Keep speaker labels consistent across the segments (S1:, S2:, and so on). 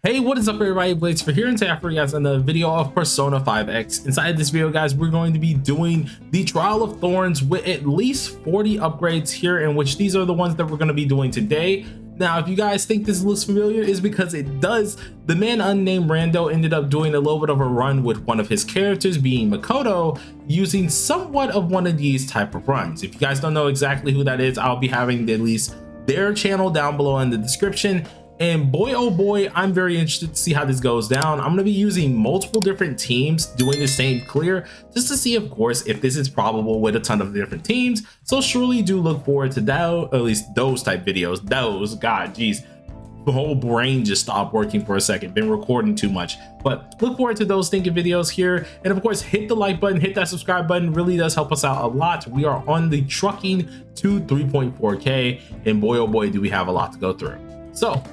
S1: Hey, what is up everybody? Blades for here, and today for you guys another video of Persona 5X. Inside this video guys, we're going to be doing the Trial of Thorns with at least 40 upgrades here, in which these are the ones that we're going to be doing today. Now if you guys think this looks familiar, is because it does. The man unnamed Rando ended up doing a little bit of a run with one of his characters, being Makoto, using somewhat of one of these type of runs. If you guys don't know exactly who that is, I'll be having at least their channel down below in the description. And boy, oh boy, I'm very interested to see how this goes down. I'm going to be using multiple different teams doing the same clear, just to see, of course, if this is probable with a ton of different teams. So surely do look forward to that, or at least those type videos. Those, god, geez, the whole brain just stopped working for a second. Been recording too much, but look forward to those thinking videos here. And of course, hit the like button, hit that subscribe button. Really does help us out a lot. We are on the trucking to 3.4K, and boy, oh boy, do we have a lot to go through. So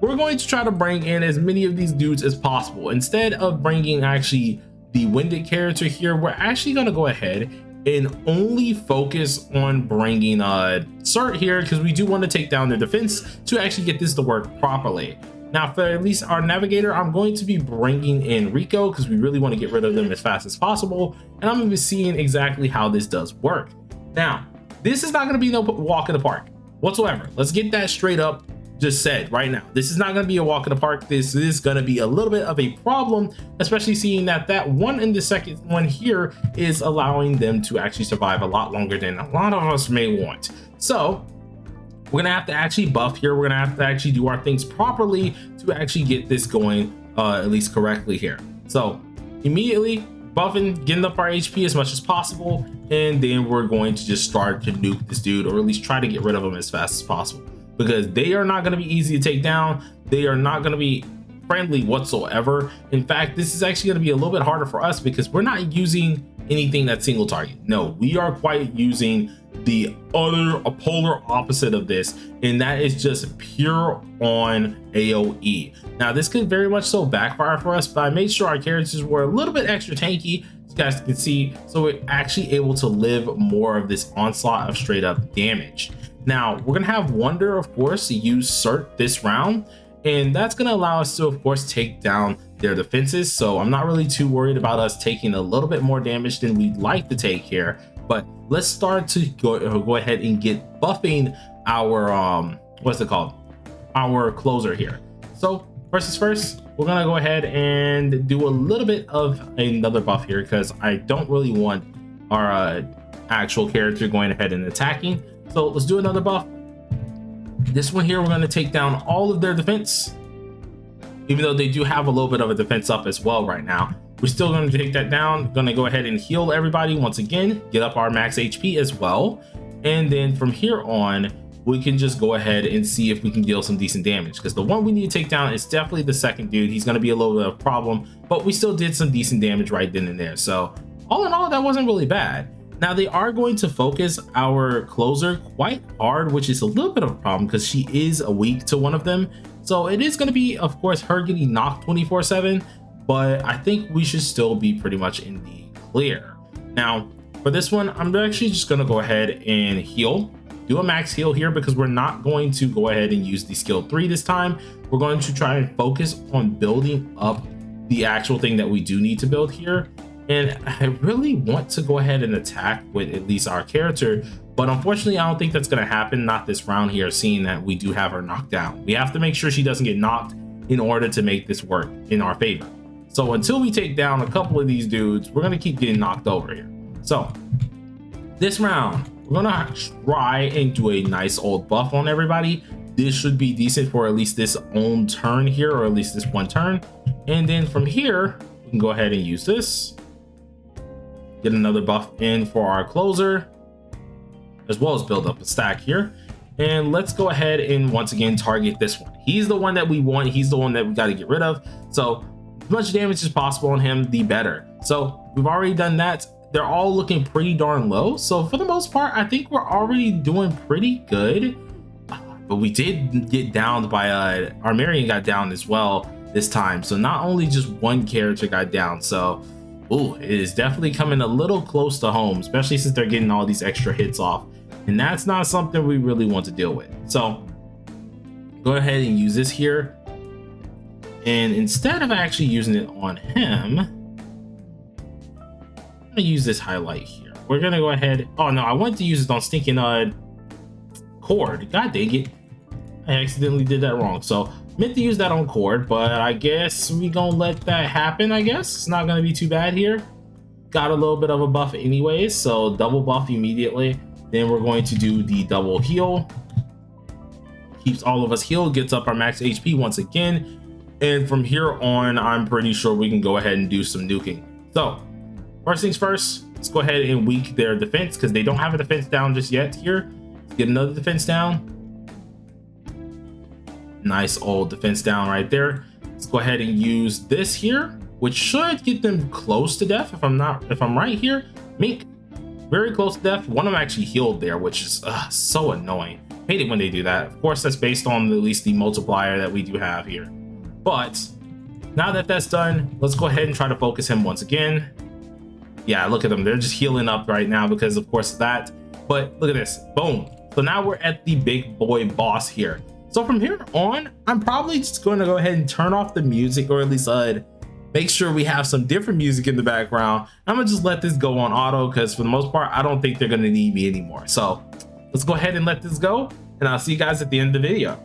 S1: we're going to try to bring in as many of these dudes as possible. Instead of bringing actually the winded character here, we're actually going to go ahead and only focus on bringing Cert here, because we do want to take down their defense to actually get this to work properly. Now for at least our navigator, I'm going to be bringing in Rico, because we really want to get rid of them as fast as possible, and I'm going to be seeing exactly how this does work. Now this is not going to be no walk in the park whatsoever. Let's get that straight up just said right now. This is not going to be a walk in the park. This is going to be a little bit of a problem, especially seeing that that one in the second one here is allowing them to actually survive a lot longer than a lot of us may want. So we're gonna have to actually buff here. We're gonna have to actually do our things properly to actually get this going at least correctly here. So immediately buffing, getting up our HP as much as possible, and then we're going to just start to nuke this dude, or at least try to get rid of him as fast as possible, because they are not going to be easy to take down. They are not going to be friendly whatsoever. In fact, this is actually going to be a little bit harder for us because we're not using anything that's single target. No, we are quite using the other, a polar opposite of this, and that is just pure on AoE. Now this could very much so backfire for us, but I made sure our characters were a little bit extra tanky, as you guys can see, so we're actually able to live more of this onslaught of straight up damage. Now we're gonna have Wonder, of course, to use Cert this round, and that's gonna allow us to, of course, take down their defenses. So I'm not really too worried about us taking a little bit more damage than we'd like to take here. But let's start to go ahead and get buffing our what's it called, our closer here. So first is first, we're gonna go ahead and do a little bit of another buff here, because I don't really want our actual character going ahead and attacking. So let's do another buff. This one here, we're going to take down all of their defense, even though they do have a little bit of a defense up as well right now. We're still going to take that down. Going to go ahead and heal everybody once again, get up our max HP as well, and then from here on we can just go ahead and see if we can deal some decent damage, because the one we need to take down is definitely the second dude. He's going to be a little bit of a problem, but we still did some decent damage right then and there. So all in all, that wasn't really bad. Now they are going to focus our closer quite hard, which is a little bit of a problem because she is weak to one of them. So it is going to be, of course, her getting knocked 24/7, but I think we should still be pretty much in the clear. Now for this one, I'm actually just going to go ahead and heal, do a max heal here, because we're not going to go ahead and use the skill 3 this time. We're going to try and focus on building up the actual thing that we do need to build here. And I really want to go ahead and attack with at least our character, but unfortunately I don't think that's going to happen, not this round here, seeing that we do have her knocked down. We have to make sure she doesn't get knocked in order to make this work in our favor. So until we take down a couple of these dudes, we're going to keep getting knocked over here. So this round, we're going to try and do a nice old buff on everybody. This should be decent for at least this own turn here, or at least this one turn. And then from here, we can go ahead and use this. Get another buff in for our closer, as well as build up a stack here. And let's go ahead and once again target this one. He's the one that we want. He's the one that we got to get rid of. So as much damage as possible on him, the better. So we've already done that. They're all looking pretty darn low. So for the most part, I think we're already doing pretty good. But we did get downed by our Marion got down as well this time. So not only just one character got down. So ooh, it is definitely coming a little close to home, especially since they're getting all these extra hits off, and that's not something we really want to deal with. So go ahead and use this here. And instead of actually using it on him, I'm gonna use this highlight here. We're gonna go ahead. Oh no, I wanted to use it on stinking cord. God dang it. I accidentally did that wrong. So meant to use that on cord, but I guess we gonna let that happen. I guess it's not gonna be too bad here. Got a little bit of a buff anyways, so double buff immediately. Then we're going to do the double heal. Keeps all of us healed, gets up our max HP once again. And from here on, I'm pretty sure we can go ahead and do some nuking. So first things first, let's go ahead and weak their defense because they don't have a defense down just yet here. Let's get another defense down. Nice old defense down right there. Let's go ahead and use this here, which should get them close to death. If I'm right here, Mink, very close to death. One of them actually healed there, which is so annoying. Hate it when they do that. Of course, that's based on at least the multiplier that we do have here. But now that that's done, let's go ahead and try to focus him once again. Yeah, look at them. They're just healing up right now because of course of that. But look at this. Boom. So now we're at the big boy boss here. So from here on, I'm probably just going to go ahead and turn off the music, or at least make sure we have some different music in the background. I'm gonna just let this go on auto because for the most part, I don't think they're gonna need me anymore. So let's go ahead and let this go, and I'll see you guys at the end of the video.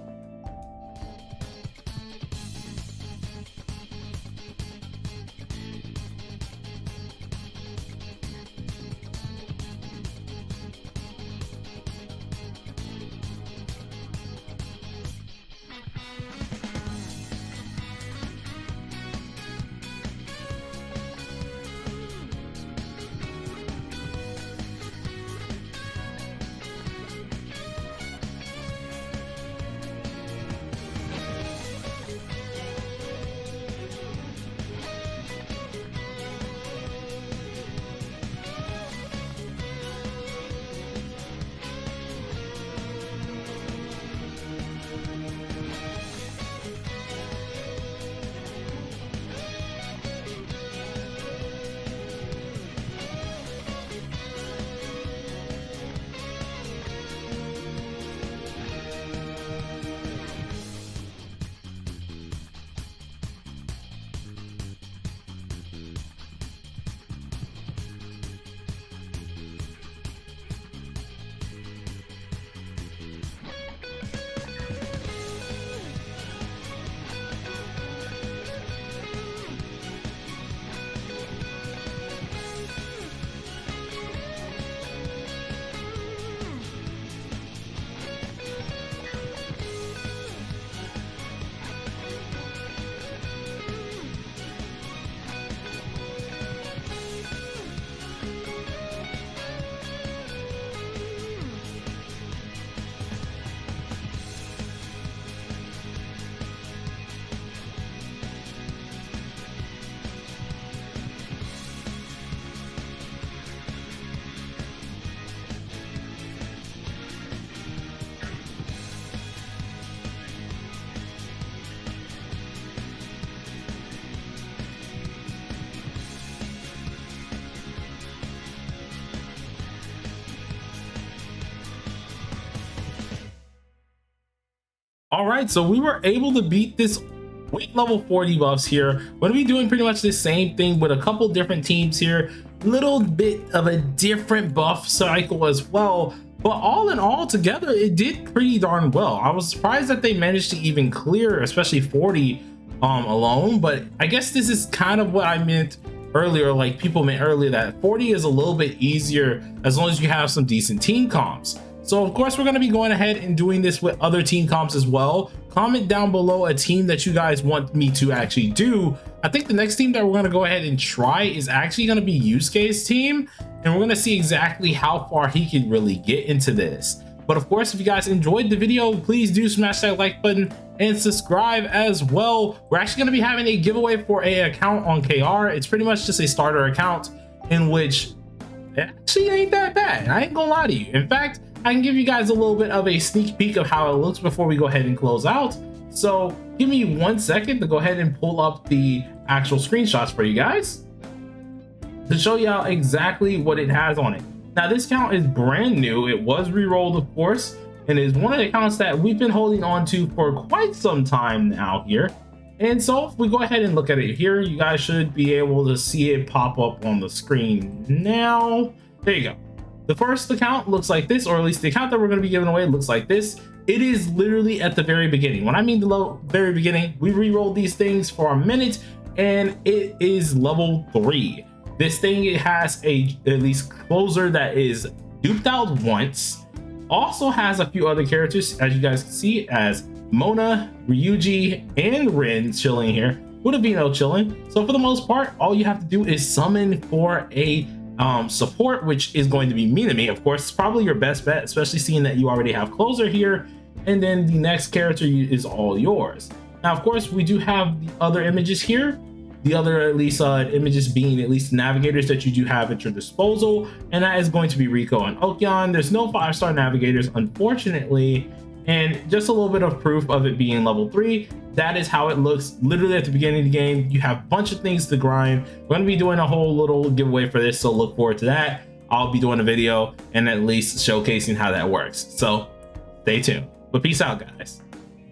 S1: All right, so we were able to beat this with level 40 buffs here. We're gonna be doing pretty much the same thing with a couple different teams here. Little bit of a different buff cycle as well, but all in all together, it did pretty darn well. I was surprised that they managed to even clear, especially 40 alone, but I guess this is kind of what I meant earlier, like people meant earlier, that 40 is a little bit easier as long as you have some decent team comps. So of course, we're going to be going ahead and doing this with other team comps as well. Comment down below a team that you guys want me to actually do. I think the next team that we're going to go ahead and try is actually going to be Yusuke's team. And we're going to see exactly how far he can really get into this. But of course, if you guys enjoyed the video, please do smash that like button and subscribe as well. We're actually going to be having a giveaway for an account on KR. It's pretty much just a starter account in which it actually ain't that bad. I ain't gonna lie to you. In fact, I can give you guys a little bit of a sneak peek of how it looks before we go ahead and close out. So give me 1 second to go ahead and pull up the actual screenshots for you guys to show you out exactly what it has on it. Now this account is brand new. It was re-rolled, of course, and is one of the accounts that we've been holding on to for quite some time now here. And so if we go ahead and look at it here, you guys should be able to see it pop up on the screen now. There you go. The first account looks like this, or at least the account that we're going to be giving away looks like this. It is literally at the very beginning. When I mean the very beginning, we re-rolled these things for a minute and it is level 3. This thing, it has at least closer that is duped out once. Also has a few other characters, as you guys can see, as Mona, Ryuji, and Rin chilling here. Udavino chilling. So for the most part, all you have to do is summon for a support, which is going to be me. Of course, it's probably your best bet, especially seeing that you already have closer here, and then the next character is all yours. Now, of course, we do have the other images here. The other, at least images being at least navigators that you do have at your disposal, and that is going to be Rico and Okyan. There's no 5-star navigators, unfortunately, and just a little bit of proof of it being level 3. That is how it looks literally at the beginning of the game. You have a bunch of things to grind. We're going to be doing a whole little giveaway for this, so look forward to that. I'll be doing a video and at least showcasing how that works, so stay tuned. But peace out, guys.